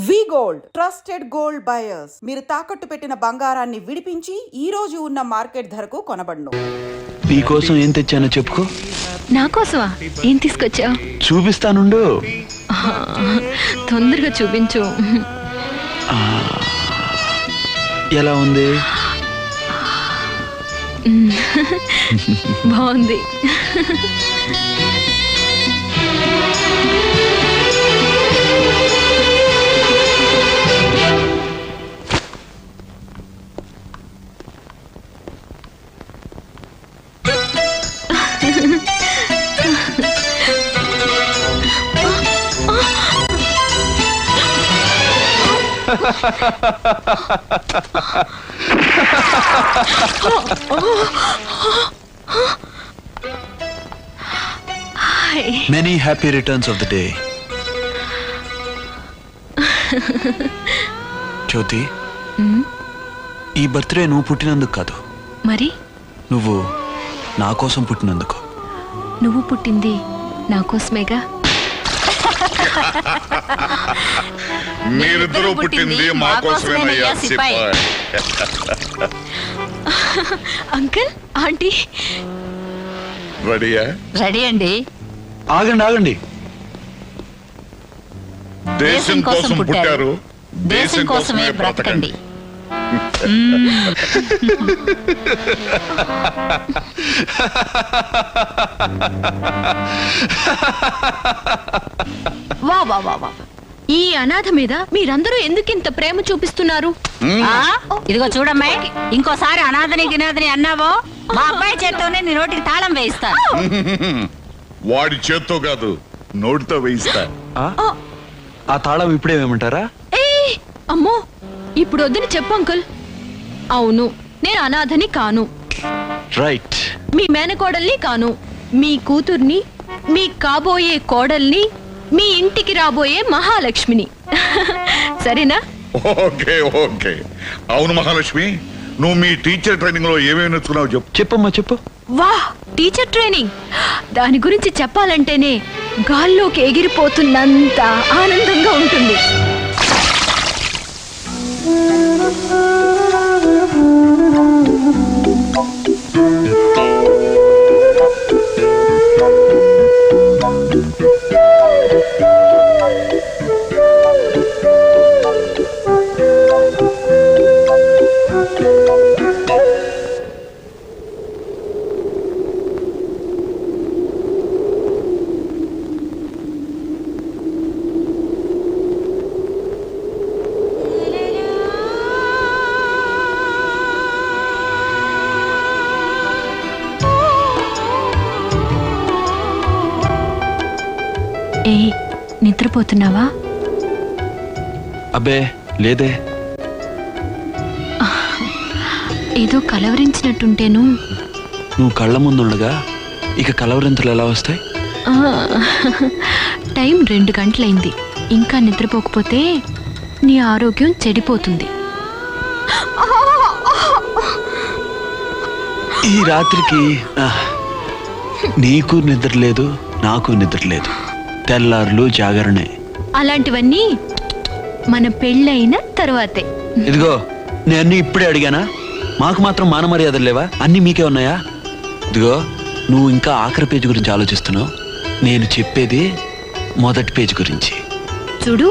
వి gold trusted gold buyers మీరు తాకట్టు పెట్టిన బంగారాన్ని విడిపించి ఈ రోజు ఉన్న మార్కెట్ ధరకు కొనబడును. నీ కోసం ఏం తెచ్చానో చెప్పుకో. నా కోసమా? ఏం తీసుకొచ్చావు? చూపిస్తానుండు. తొందరగా చూపించు. ఎలా ఉంది? బాగుంది. Many happy returns of the day. జ్యోతి, ఈ బర్త్డే నువ్వు పుట్టినందుకు కాదు, మరి నువ్వు నా కోసం పుట్టినందుకు. నువ్వు పుట్టింది నా కోసమేగా. మీరిద్దరూ పుట్టింది మా కోసమేనయ్యా సిపాయి. అంకుల్, ఆంటీ రెడీయా? రెడీ అండి. ఆగండి. దేశం కోసం పుట్టారు, దేశం కోసమే బ్రతకండి. వా వా వా వా. ఈ అనాథ మీద మీరందరూ ఎందుకింత ప్రేమ చూపిస్తున్నారు? ఇదిగో చూడమ్మాయి, ఇంకోసారి అనాథని గినాథని అన్నావో మా అబ్బాయి చేత్తోనే నీ నోటికి తాళం వేయిస్తా. వాడి చేత్తో కాదు, నోటితో వేయిస్తా. ఆ తాళం ఇప్పుడేమేమంటారా? అమ్మో, ఇప్పుడు వద్దని చెప్పు అంకుల్. అవును, నేను అనాథని కాను, రైట్. మీ మేనకోడల్ని కాను, మీ కూతుర్ని, మీ కాబోయే కోడల్ని, మీ ఇంటికి రాబోయే మహాలక్ష్మిని. సరేనా? ఓకే. అవును మహాలక్ష్మి, నువ్వు మీ టీచర్ ట్రైనింగ్ లో ఏమేమి నేర్చుకున్నావు చెప్పమ్మా, చెప్పు. వా, టీచర్ ట్రైనింగ్! దాని గురించి చెప్పాలంటేనే గాల్లోకి ఎగిరిపోతున్నంత ఆనందంగా ఉంటుంది. ఏ, నిద్రపోతున్నావా? అబ్బే లేదే. ఏదో కలవరించినట్టుంటేను. నువ్వు కళ్ళ ముందుండగా ఇక కలవరింతలు ఎలా వస్తాయి? టైం 2 గంటలైంది. ఇంకా నిద్రపోకపోతే నీ ఆరోగ్యం చెడిపోతుంది. ఈ రాత్రికి నీకు నిద్ర లేదు, నాకు నిద్ర లేదు. తెల్లారులు జాగరణే. అలాంటివన్నీ మన పెళ్ళైన తర్వాతే. ఇదిగో, నేను ఇప్పుడే అడిగానా? మాకు మాత్రం మాన మర్యాదలు లేవా? అన్నీ మీకే ఉన్నాయా? ఇదిగో, నువ్వు ఇంకా ఆఖరి పేజీ గురించి ఆలోచిస్తున్నావు. నేను చెప్పేది మొదటి పేజీ గురించి. చూడు,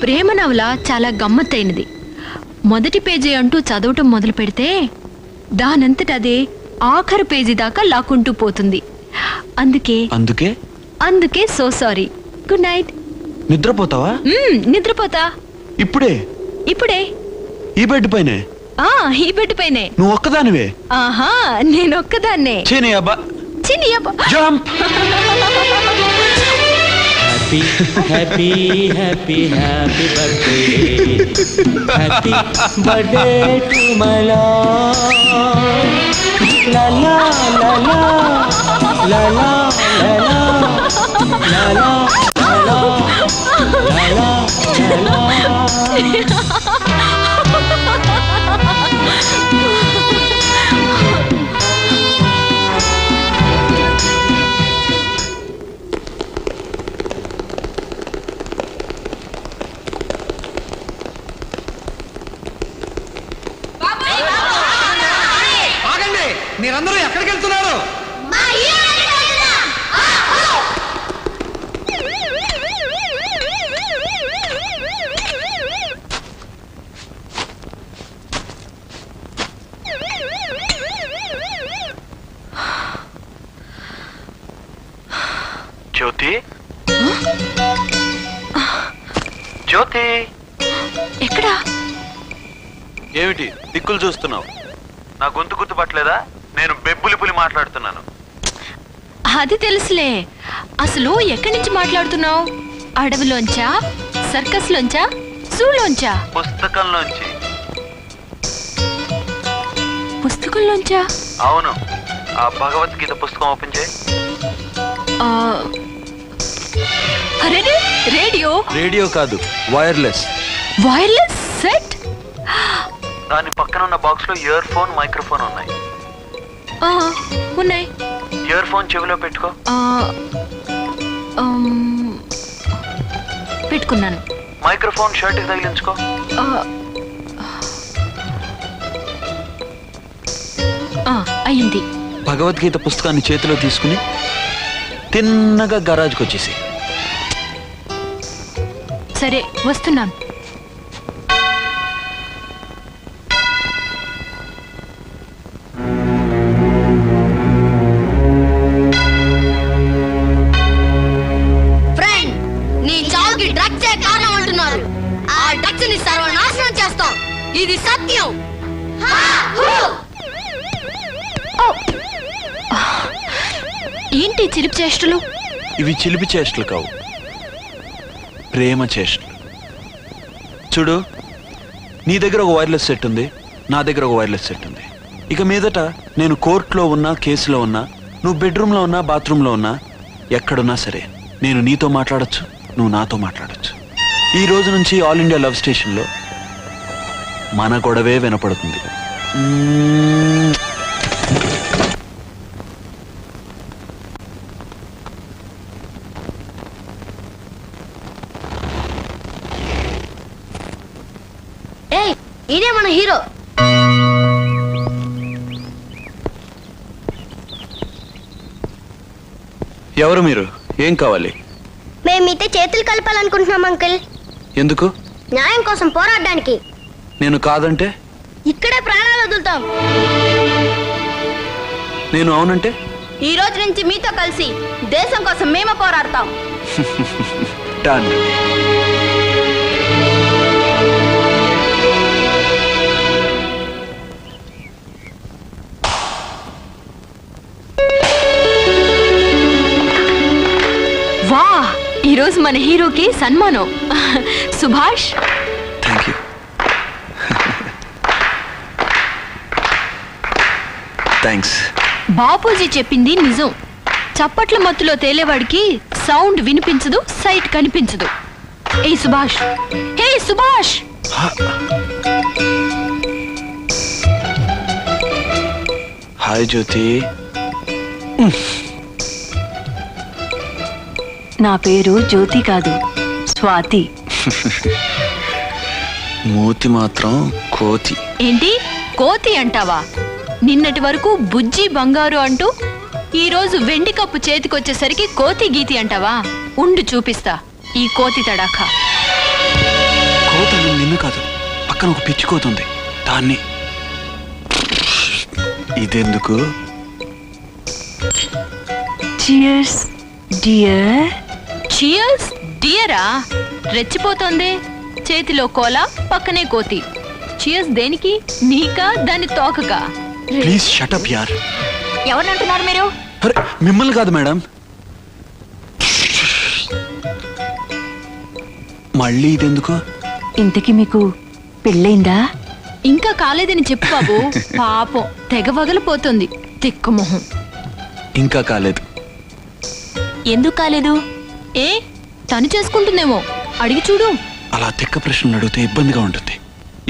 ప్రేమ నవల చాలా గమ్మత్తైనది. మొదటి పేజీ అంటూ చదవటం మొదలు పెడితే దానంతట అదే ఆఖరి పేజీ దాకా లాక్కుంటూ పోతుంది. అందుకే సో సారీ. Good night. నిద్రపోతావా? నిద్రపోతా. ఇప్పుడే? ఈ బెడ్ పైనే? ఈ బెడ్ పైనే. నువ్వు ఒక్కదానివే? ఆహా, నేను ఒక్కదాన్నే. చిని అబ్బా. Jump. Happy birthday. Happy birthday to my love. La la la la la la la la la la la la la. మీరందరూ ఎక్కడికి వెళ్తున్నారు? జ్యోతి జ్యోతి ఎక్కడా? ఏమిటి దిక్కులు చూస్తున్నావు? నా గొంతు గుర్తుపట్టలేదా? నేను బెబ్బులి పులి మాట్లాడుతున్నాను. అది తెలుసులే. అసలు ఎక్కడి నుంచి మాట్లాడుతున్నావు? అడవిలోంచా, సర్కస్ లోంచా, జూలోంచా? పుస్తకంలోంచి. పుస్తకంలోంచా? అవును. ఆ భగవద్గీత పుస్తకం ఓపెన్ చేయి. అరే, రేడియో. రేడియో కాదు, వైర్లెస్. Wireless set. దాని పక్కన ఉన్న బాక్స్ లో ఇయర్ ఫోన్, మైక్రోఫోన్ ఉన్నాయి. ఉన్నాయి. ఇయర్ ఫోన్ చెవిలో పెట్టుకో. పెట్టుకున్నాను. మైక్రోఫోన్ షర్ట్ కి తగిలించుకో. అయింది. భగవద్గీత పుస్తకాన్ని చేతిలో తీసుకుని తిన్నగా గరాజ్కి వచ్చేసి. సరే, వస్తున్నాను. ఫ్రెండ్, నీ చావుకి డ్రగ్స్ కారణం అంటున్నారు. ఆ డ్రగ్స్ ని సర్వనాశనం చేస్తాం. ఇది సత్యం. ఏంటి చిలిపి చేష్టలు? ఇవి చిలిపి చేష్టలు కావు, ప్రేమ చేష్టలు. చూడు, నీ దగ్గర ఒక వైర్లెస్ సెట్ ఉంది, నా దగ్గర ఒక వైర్లెస్ సెట్ ఉంది. ఇక మీదట నేను కోర్టులో ఉన్నా, కేసులో ఉన్నా, నువ్వు బెడ్రూమ్లో ఉన్నా, బాత్రూంలో ఉన్నా, ఎక్కడున్నా సరే నేను నీతో మాట్లాడొచ్చు, నువ్వు నాతో మాట్లాడొచ్చు. ఈ రోజు నుంచి ఆల్ ఇండియా లవ్ స్టేషన్లో మన గొడవే వినపడుతుంది. ఏయ్, ఇదే మన హీరో. ఎవరు మీరు? ఏం కావాలి? మేము మీతో చేతులు కలపాలనుకుంటున్నాం అంకుల్. ఎందుకు? న్యాయం కోసం పోరాడడానికి. నేను కాదంటే? ఇక్కడే ప్రాణాలు వదులుతాం. నేను అవునంటే? ఈ రోజు నుంచి మీతో కలిసి దేశం కోసం మేము పోరాడతాం. డన్. వా, ఈరోజు మన హీరోకి సన్మానం. Subhash. Thank you. Thanks. Bapuji చెప్పింది నిజం. చప్పట్ల మత్తులో తేలేవాడికి సౌండ్ వినిపించదు, సైట్ కనిపించదు. ఏ సుభాష్, హే సుభాష్. హాయ్ జ్యోతి. నా పేరు జ్యోతి కాదు, స్వాతి. మూతి మాత్రం కోతి. ఏంటి కోతి అంటావా? నిన్నటి వరకు బుజ్జి బంగారు అంటూ ఈ రోజు వెండి కప్పు చేతికొచ్చేసరికి కోతి గీతి అంటావా? ఉండు చూపిస్తా ఈ కోతి తడాఖా. కోత నిన్ను కాదు, పక్కన ఒక పిచ్చి కోతుంది, దాన్ని. ఇదెందుకు? Cheers dear. చియర్స్ డియరా? రెచ్చిపోతోంది. చేతిలో కోలా, పక్కనే కోతి. చియర్స్ దేనికి? నీకా, దాని తోకకా? ప్లీజ్ షట్ అప్ యార్. ఎవరినంటున్నారు మీరు? అరే, మిమ్మల్ని కాదు మేడం. మళ్ళీ ఇదెందుకు? ఇంతకి మీకు పెళ్ళైందా? ఇంకా కాలేదని చెప్పు బాబు. పాపం తెగ వగలిపోతుంది తిక్కమొహం. ఇంకా కాలేదు. ఎందుకు కాలేదు? ఏ తను చేసుకుంటుందేమో, అడిగి చూడు. అలా తిక్క ప్రశ్నలు అడిగితే ఇబ్బందిగా ఉంటుంది.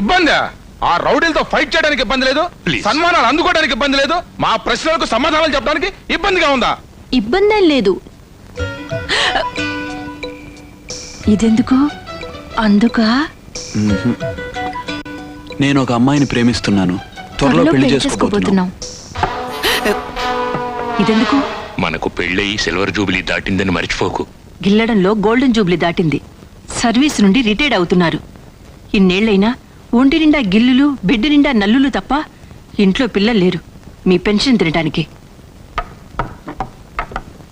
ఇబ్బందా? ఆ రౌడీలతో ఫైట్ చేయడానికి ఇబ్బంది లేదు, Please. సన్మానాలు అందుకోవడానికి ఇబ్బంది లేదు, మా ప్రశ్నలకు సమాధానాలు చెప్పడానికి ఇబ్బందిగా ఉందా? ఇబ్బందేం లేదు. ఇదెందుకు? అందుకా? నేను ఒక అమ్మాయిని ప్రేమిస్తున్నాను, త్వరలో పెళ్లి చేసుకోబోతున్నాను. ఇదెందుకు? మనకు పెళ్ళయి సిల్వర్ జూబిలీ దాటిందని మర్చిపోకు. గిల్లడంలో గోల్డెన్ జూబ్లీ దాటింది. సర్వీస్ నుండి రిటైర్డ్ అవుతున్నారు. ఇన్నేళ్లైనా ఒంటి నిండా గిల్లులు, బెడ్ నిండా నల్లులు తప్ప ఇంట్లో పిల్లలు లేరు మీ పెన్షన్ తినడానికి.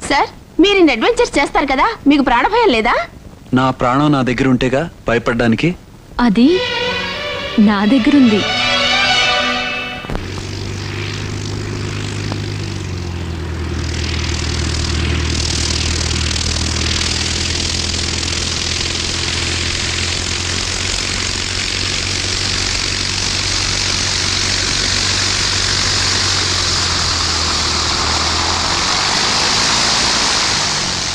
సార్, మీరు ఇన్ని అడ్వెంచర్స్ చేస్తారు కదా, మీకు ప్రాణభయం లేదా? నా ప్రాణం నా దగ్గర ఉంటేగా భయపడ్డానికి. అది నా దగ్గరుంది.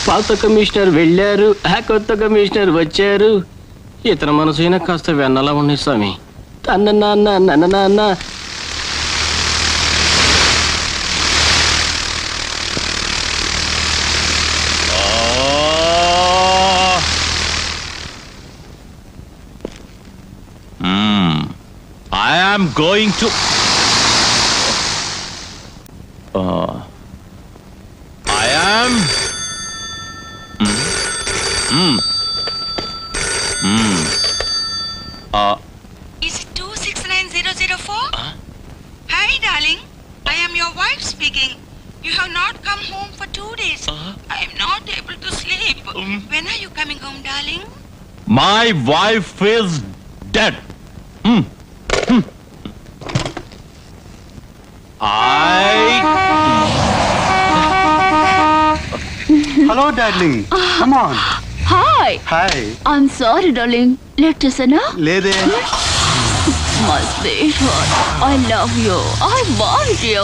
పాత కమిషనర్ వెళ్ళారు, కొత్త కమిషనర్ వచ్చారు. ఇతర మనసైనా కాస్త వెన్నలా ఉన్నాయి స్వామి. అన్న నాన్న నన్న నాన్న. I am going to. I am. Is it 269004? Hi, darling. I am your wife speaking. You have not come home for 2 days. I am not able to sleep. When are you coming home, darling? My wife is dead. Hello, darling. Come on. Hi. Hi. I'm sorry, darling. Let us know. లేదే. My sweetheart, I love you. I want you.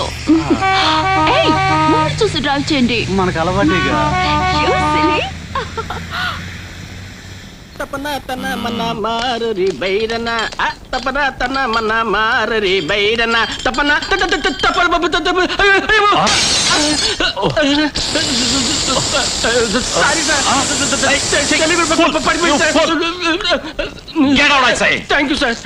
Hey, what చూసి drive చేయండి. మనకు అలవాటేగా. You silly. తపన తన మన మారరి బైరన, తపన తన మన మారరి బైరన, తపన తపన thank you sir.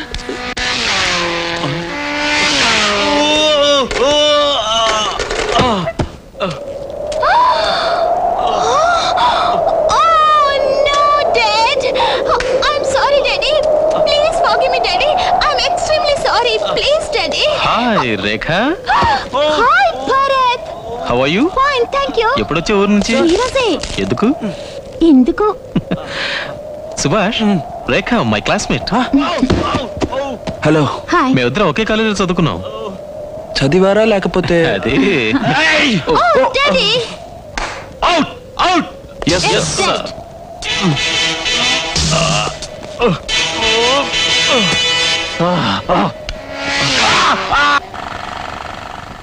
Hi Rekha. Hi, Bharat. How are you? Fine, thank you. ఎప్పుడొచ్చే ఊరు నుంచి? ఈరోజే. ఎందుకు? ఎందుకు? Subhash, Rekha my classmate. Hello. Hi. మేమిద్దరం ఒకే కాలేజీలో చదువుకున్నాం. చదివారా లేకపోతే? అదే. Oh, Daddy. Out out. Yes, Yes, sir. Dad.